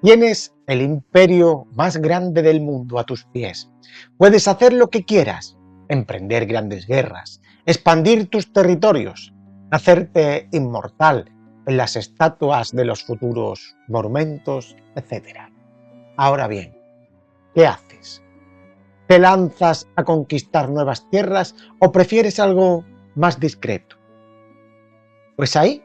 Tienes el imperio más grande del mundo a tus pies. Puedes hacer lo que quieras, emprender grandes guerras, expandir tus territorios, hacerte inmortal en las estatuas de los futuros monumentos, etc. Ahora bien, ¿qué haces? ¿Te lanzas a conquistar nuevas tierras o prefieres algo más discreto? Pues ahí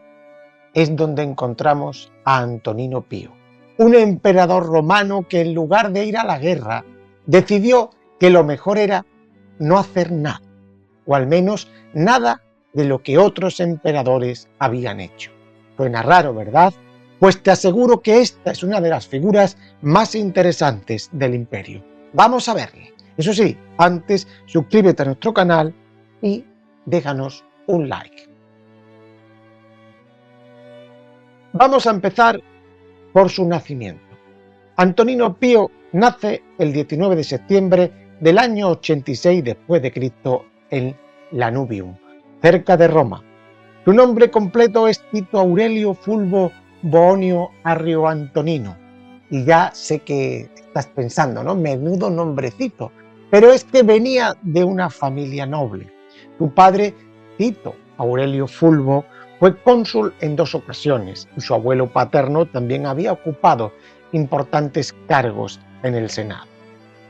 es donde encontramos a Antonino Pío, un emperador romano que en lugar de ir a la guerra, decidió que lo mejor era no hacer nada, o al menos nada de lo que otros emperadores habían hecho. Suena raro, ¿verdad? Pues te aseguro que esta es una de las figuras más interesantes del imperio. Vamos a verla. Eso sí, antes suscríbete a nuestro canal y déjanos un like. Vamos a empezar por su nacimiento. Antonino Pío nace el 19 de septiembre del año 86 después de Cristo en Lanuvium, cerca de Roma. Su nombre completo es Tito Aurelio Fulvo Boonio Arrio Antonino. Y ya sé que estás pensando, ¿no? Menudo nombrecito. Pero es que venía de una familia noble. Su padre, Tito Aurelio Fulvo, fue cónsul en 2 ocasiones y su abuelo paterno también había ocupado importantes cargos en el Senado.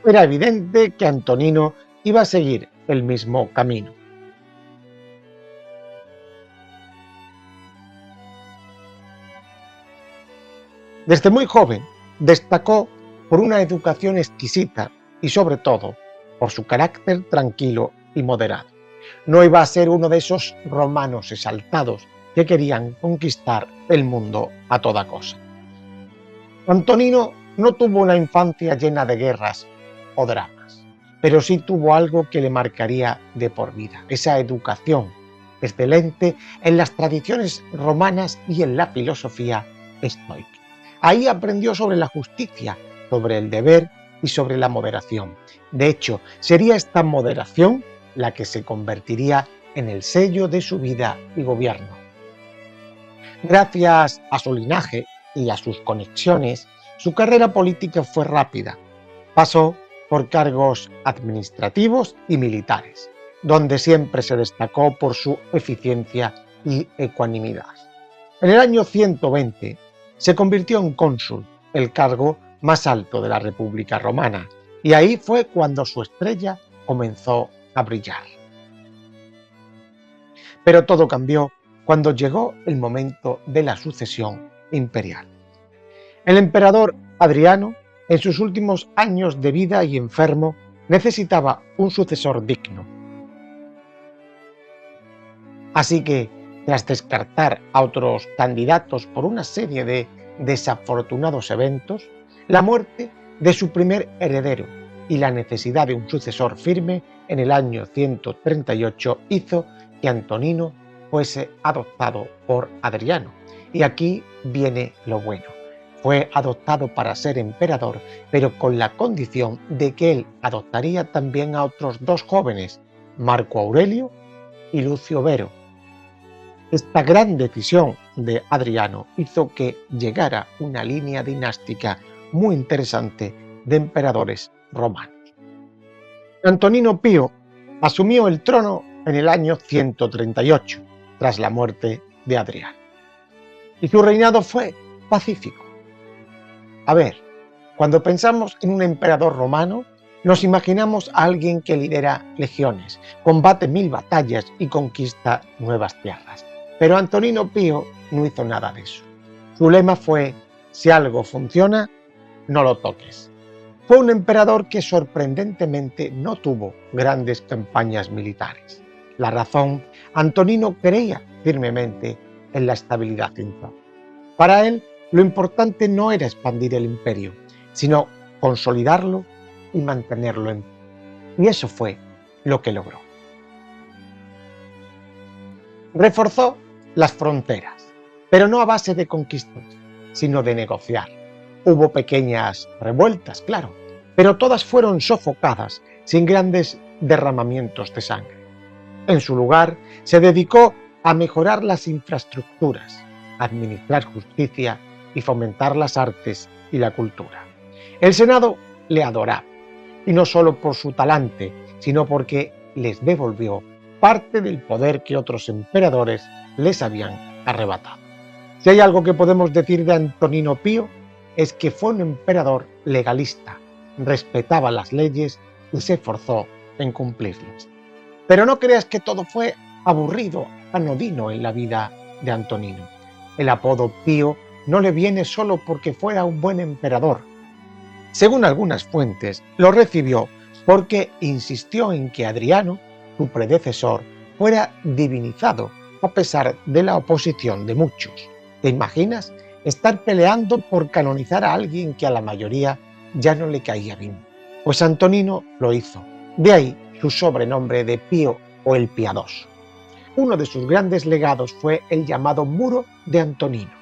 Era evidente que Antonino iba a seguir el mismo camino. Desde muy joven destacó por una educación exquisita y sobre todo por su carácter tranquilo y moderado. No iba a ser uno de esos romanos exaltados que querían conquistar el mundo a toda cosa. Antonino no tuvo una infancia llena de guerras o dramas, pero sí tuvo algo que le marcaría de por vida, esa educación excelente en las tradiciones romanas y en la filosofía estoica. Ahí aprendió sobre la justicia, sobre el deber y sobre la moderación. De hecho, sería esta moderación la que se convertiría en el sello de su vida y gobierno. Gracias a su linaje y a sus conexiones, su carrera política fue rápida. Pasó por cargos administrativos y militares, donde siempre se destacó por su eficiencia y ecuanimidad. En el año 120 se convirtió en cónsul, el cargo más alto de la República Romana, y ahí fue cuando su estrella comenzó a brillar. Pero todo cambió cuando llegó el momento de la sucesión imperial. El emperador Adriano, en sus últimos años de vida y enfermo, necesitaba un sucesor digno. Así que, tras descartar a otros candidatos por una serie de desafortunados eventos, la muerte de su primer heredero y la necesidad de un sucesor firme en el año 138 hizo que Antonino fuese adoptado por Adriano. Y aquí viene lo bueno. Fue adoptado para ser emperador, pero con la condición de que él adoptaría también a otros 2 jóvenes, Marco Aurelio y Lucio Vero. Esta gran decisión de Adriano hizo que llegara una línea dinástica muy interesante de emperadores romanos. Antonino Pío asumió el trono en el año 138, tras la muerte de Adriano. Y su reinado fue pacífico. A ver, cuando pensamos en un emperador romano, nos imaginamos a alguien que lidera legiones, combate 1000 batallas y conquista nuevas tierras. Pero Antonino Pío no hizo nada de eso. Su lema fue: si algo funciona, no lo toques. Fue un emperador que sorprendentemente no tuvo grandes campañas militares. La razón, Antonino creía firmemente en la estabilidad interna. Para él, lo importante no era expandir el imperio, sino consolidarlo y mantenerlo en pie. Y eso fue lo que logró. Reforzó las fronteras, pero no a base de conquistas, sino de negociar. Hubo pequeñas revueltas, claro, pero todas fueron sofocadas sin grandes derramamientos de sangre. En su lugar, se dedicó a mejorar las infraestructuras, a administrar justicia y fomentar las artes y la cultura. El Senado le adoraba, y no solo por su talante, sino porque les devolvió parte del poder que otros emperadores les habían arrebatado. Si hay algo que podemos decir de Antonino Pío, es que fue un emperador legalista, respetaba las leyes y se esforzó en cumplirlas. Pero no creas que todo fue aburrido, anodino en la vida de Antonino. El apodo Pío no le viene solo porque fuera un buen emperador. Según algunas fuentes, lo recibió porque insistió en que Adriano, su predecesor, fuera divinizado, a pesar de la oposición de muchos. ¿Te imaginas estar peleando por canonizar a alguien que a la mayoría ya no le caía bien? Pues Antonino lo hizo. De ahí su sobrenombre de Pío o el Piadoso. Uno de sus grandes legados fue el llamado Muro de Antonino.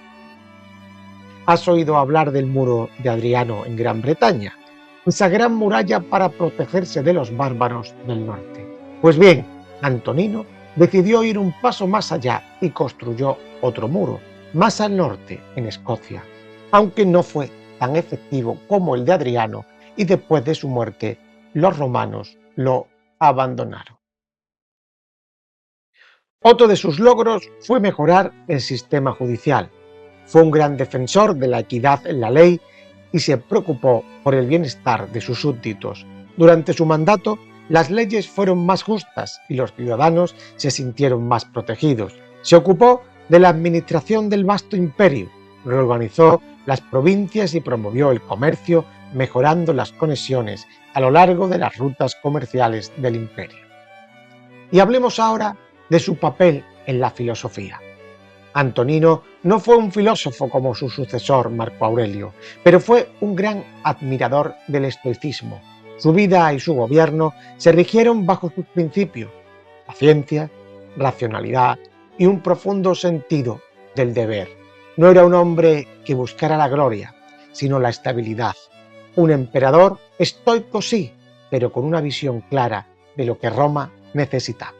¿Has oído hablar del Muro de Adriano en Gran Bretaña? Esa gran muralla para protegerse de los bárbaros del norte. Pues bien, Antonino decidió ir un paso más allá y construyó otro muro, más al norte, en Escocia, aunque no fue tan efectivo como el de Adriano y después de su muerte los romanos lo abandonaron. Otro de sus logros fue mejorar el sistema judicial. Fue un gran defensor de la equidad en la ley y se preocupó por el bienestar de sus súbditos. Durante su mandato, las leyes fueron más justas y los ciudadanos se sintieron más protegidos. Se ocupó de la administración del vasto imperio, reorganizó las provincias y promovió el comercio, mejorando las conexiones a lo largo de las rutas comerciales del imperio. Y hablemos ahora de su papel en la filosofía. Antonino no fue un filósofo como su sucesor Marco Aurelio, pero fue un gran admirador del estoicismo. Su vida y su gobierno se rigieron bajo sus principios: la ciencia, racionalidad y un profundo sentido del deber. No era un hombre que buscara la gloria, sino la estabilidad. Un emperador estoico sí, pero con una visión clara de lo que Roma necesitaba.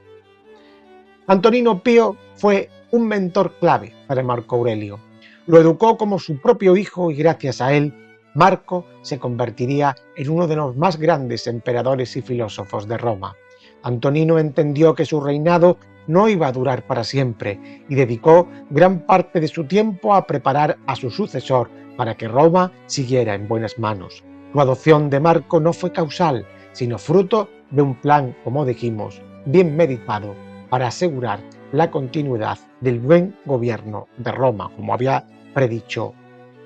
Antonino Pío fue un mentor clave para Marco Aurelio. Lo educó como su propio hijo y gracias a él, Marco se convertiría en uno de los más grandes emperadores y filósofos de Roma. Antonino entendió que su reinado no iba a durar para siempre y dedicó gran parte de su tiempo a preparar a su sucesor para que Roma siguiera en buenas manos. Su adopción de Marco no fue causal, sino fruto de un plan, como dijimos, bien meditado para asegurar la continuidad del buen gobierno de Roma, como había predicho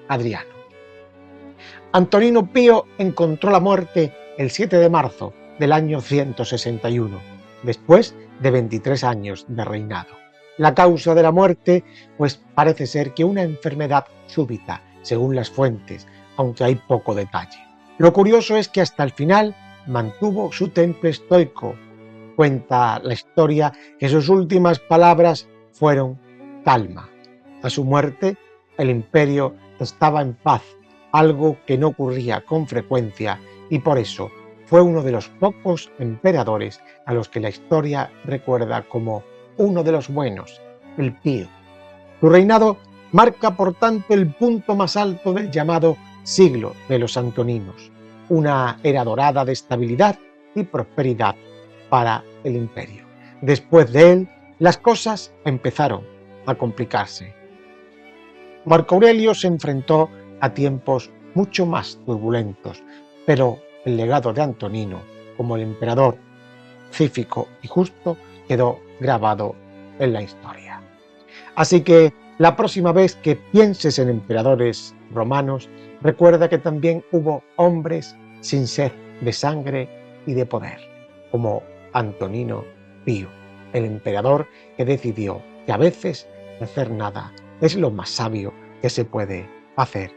Adriano. Antonino Pío encontró la muerte el 7 de marzo del año 161, después de 23 años de reinado. La causa de la muerte, pues parece ser que una enfermedad súbita, según las fuentes, aunque hay poco detalle. Lo curioso es que hasta el final mantuvo su temple estoico. Cuenta la historia que sus últimas palabras fueron calma. A su muerte, el imperio estaba en paz, algo que no ocurría con frecuencia y por eso fue uno de los pocos emperadores a los que la historia recuerda como uno de los buenos, el Pío. Su reinado marca por tanto el punto más alto del llamado siglo de los Antoninos, una era dorada de estabilidad y prosperidad para el imperio. Después de él, las cosas empezaron a complicarse. Marco Aurelio se enfrentó a tiempos mucho más turbulentos, pero el legado de Antonino, como el emperador pacífico y justo, quedó grabado en la historia. Así que la próxima vez que pienses en emperadores romanos, recuerda que también hubo hombres sin sed de sangre y de poder, como Antonino Pío, el emperador que decidió que a veces hacer nada es lo más sabio que se puede hacer.